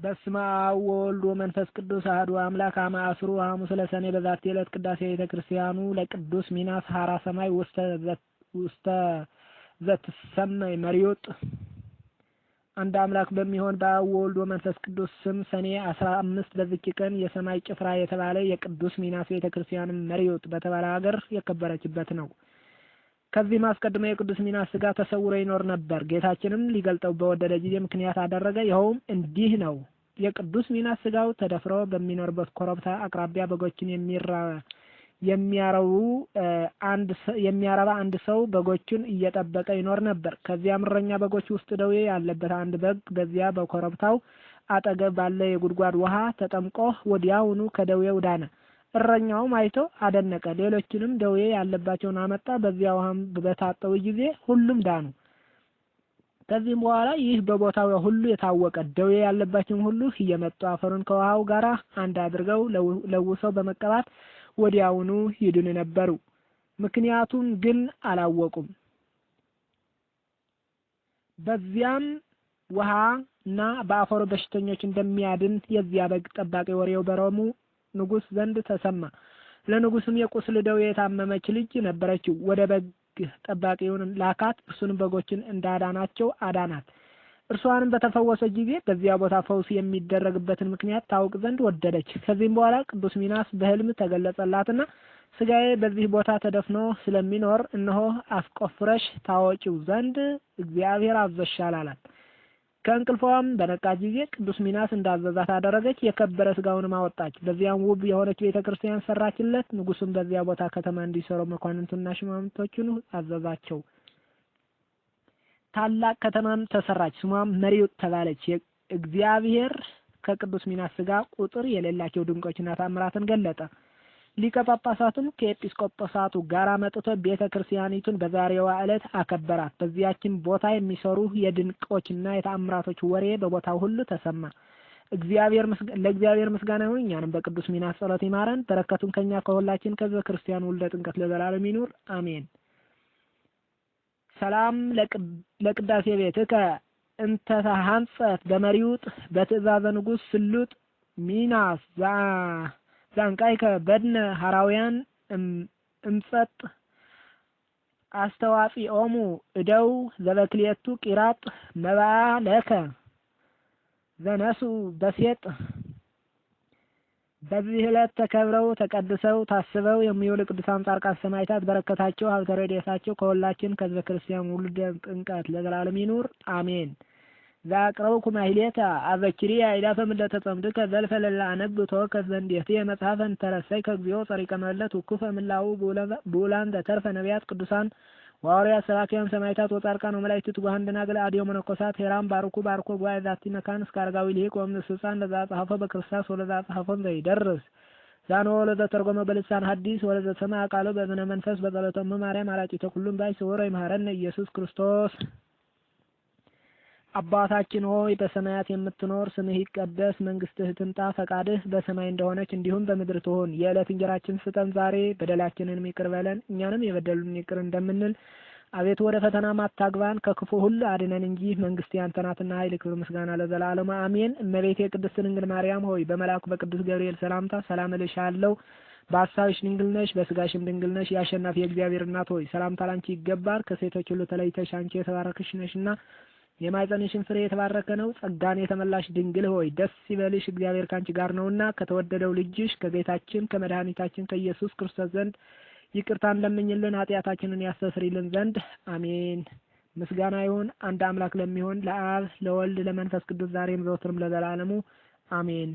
በስመ አብ ወወልድ ወመንፈስ ቅዱስ አሐዱ አምላክ አመ አስሩ ሐሙስ ለሰኔ በዛቲ ዕለት ቅዳሴ ቤተ ክርስቲያኑ ለቅዱስ ሚናስ ሐራ ሰማይ ውስተ ዘትሰመይ መሪዮጥ። አንድ አምላክ በሚሆን በአብ ወወልድ ወመንፈስ ቅዱስ ስም ሰኔ 15 በዚች ቀን የሰማይ ጭፍራ የተባለ የቅዱስ ሚናስ ቤተ ክርስቲያን መሪዮጥ በተባለ ሀገር የከበረችበት ነው። ከዚህም አስቀድሞ የቅዱስ ሚናስ ሥጋ ተሰውሮ ይኖር ነበር። ጌታችንም ሊገልጠው በወደደ ጊዜ ምክንያት አደረገ። ይኸውም እንዲህ ነው። የቅዱስ ሚናስ ሥጋው ተደፍሮ በሚኖርበት ኮረብታ አቅራቢያ በጎችን የሚያረባ አንድ ሰው በጎቹን እየጠበቀ ይኖር ነበር። ከዚያም እረኛ በጎች ውስጥ ደዌ ያለበት አንድ በግ በዚያ በኮረብታው አጠገብ ባለ የጉድጓድ ውሃ ተጠምቆ ወዲያውኑ ከደዌው ዳነ። እረኛውም አይቶ አደነቀ። ሌሎችንም ደዌ ያለባቸውን አመጣ። በዚያ ውሃም በታጠቡ ጊዜ ሁሉም ዳኑ። ከዚህም በኋላ ይህ በቦታው ሁሉ የታወቀ ደዌ ያለባቸውን ሁሉ እየመጡ አፈሩን ከውሃው ጋር አንድ አድርገው ለውሰው በመቀባት ወዲያውኑ ይድኑ ነበሩ። ምክንያቱም ግን አላወቁም። በዚያም ውሃና በአፈሩ በሽተኞች እንደሚያድን የዚያ በግ ጠባቂ ወሬው በሮሙ ንጉስ ዘንድ ተሰማ። ለንጉስም የቁስል ደዌ የታመመች ልጅ ነበረችው። ወደ በግ ጠባቂውን ላካት። እርሱንም በጎችን እንዳዳናቸው አዳናት። እርሷንም በተፈወሰች ጊዜ በዚያ ቦታ ፈውስ የሚደረግበትን ምክንያት ታውቅ ዘንድ ወደደች። ከዚህም በኋላ ቅዱስ ሚናስ በሕልም ተገለጸላትና ሥጋዬ በዚህ ቦታ ተደፍኖ ስለሚኖር እነሆ አስቆፍረሽ ታወጪው ዘንድ እግዚአብሔር አዘሻል አላት። ከእንቅልፏም በነቃች ጊዜ ቅዱስ ሚናስ እንዳዘዛት አደረገች። የከበረ ሥጋውንም አወጣች። በዚያም ውብ የሆነች ቤተክርስቲያን ሰራችለት። ንጉሱም በዚያ ቦታ ከተማ እንዲሰሩ መኳንንቱና ሽማምንቶቹን አዘዛቸው። ታላቅ ከተማም ተሰራች። ስሟም መሪዮጥ ተባለች። እግዚአብሔር ከቅዱስ ሚናስ ሥጋ ቁጥር የሌላቸው ድንቆችና ተአምራትን ገለጠ። ሊቀ ጳጳሳቱም ከኤጲስቆጶሳቱ ጋር መጥቶ ቤተ ክርስቲያኒቱን በዛሬዋ ዕለት አከበራት። በዚያችን ቦታ የሚሰሩ የድንቆችና የተአምራቶች ወሬ በቦታው ሁሉ ተሰማ። ለእግዚአብሔር ምስጋና ይሁን። እኛንም በቅዱስ ሚናስ ጸሎት ይማረን። በረከቱን ከኛ ከሁላችን ከሕዝበ ክርስቲያኑ ውልደ ጥምቀት ለዘላለም ይኑር አሜን። ሰላም ለቅዳሴ ቤትከ እንተ ተሐንጸት በመሪዮጥ በትእዛዘ ንጉሥ ስሉጥ ሚናስ ዛንቃይከ በድነ ሐራውያን እምጸጥ አስተዋጽኦሙ እደው ዘበክልኤቱ ቂራጥ መባአ ለከ ዘነሱ በሴጥ። በዚህ ዕለት ተከብረው ተቀድሰው ታስበው የሚውሉ ቅዱሳን ጻድቃን ሰማዕታት በረከታቸው ሀብተ ረድኤታቸው ከሁላችን ከሕዝበ ክርስቲያን ውልደ ጥምቀት ለዘላለም ይኑር አሜን። ዛቅረብኩ ማሕሌተ አበክሪየ አእላፈ ምልዕተ ጸምድከ ዘልፈ ለለአነብብ ተወከፍ ዘንዴትየ መጽሐፈን ተረሰይከ እግዚኦ ጸሪቀ መለት ውኩፈ እምላኡ ብኡላን ዘተርፈ ነቢያት ቅዱሳን ወሐዋርያት ሰባክያን ሰማዕታት ወጻድቃን ወመላእክት ትጉሃን ደናግል አድዮ መነኮሳት ሄራን ባርኩ ጉባኤ ዛቲ መካን እስከ አረጋዊ ልሂቅ ወእምነ ስልጣን ለዛ ጸሐፈ በክርስቶስ ወለዛ ጸሐፈን ዘይደርስ ዛኖ ወለዘ ተርጎመ በልሳን ሐዲስ ወለዘ ሰምዐ ቃሎ በእዝነ መንፈስ በጸሎተ ማርያም አላቂተ ኩሉም ባይ ስውረ ይምሐረነ ኢየሱስ ክርስቶስ። አባታችን ሆይ በሰማያት የምትኖር ስምህ ይቀደስ፣ መንግስትህ ትምጣ፣ ፈቃድህ በሰማይ እንደሆነች እንዲሁም በምድር ትሁን። የዕለት እንጀራችንን ስጠን ዛሬ፣ በደላችንን ይቅር በለን እኛንም የበደሉንን ይቅር እንደምንል። አቤቱ ወደ ፈተና አታግባን ከክፉ ሁሉ አድነን እንጂ መንግስት ያንተ ናትና ኃይል፣ ክብር፣ ምስጋና ለዘላለሙ አሜን። እመቤቴ ቅድስት ድንግል ማርያም ሆይ በመልአኩ በቅዱስ ገብርኤል ሰላምታ ሰላም እልሻለሁ። በሐሳብሽ ድንግል ነሽ፣ በስጋሽም ድንግል ነሽ። የአሸናፊ የእግዚአብሔር እናት ሆይ ሰላምታ ላንቺ ይገባል። ከሴቶች ሁሉ ተለይተሽ አንቺ የተባረክሽ ነሽና የማኅፀንሽን ፍሬ የተባረከ ነው። ጸጋን የተመላሽ ድንግል ሆይ ደስ ይበልሽ፣ እግዚአብሔር ካንቺ ጋር ነውና ከተወደደው ልጅሽ ከጌታችን ከመድኃኒታችን ከኢየሱስ ክርስቶስ ዘንድ ይቅርታን ለምኝልን ኃጢአታችንን ያስተሰርይልን ዘንድ አሜን። ምስጋና ይሁን አንድ አምላክ ለሚሆን ለአብ ለወልድ ለመንፈስ ቅዱስ ዛሬም ዘወትርም ለዘላለሙ አሜን።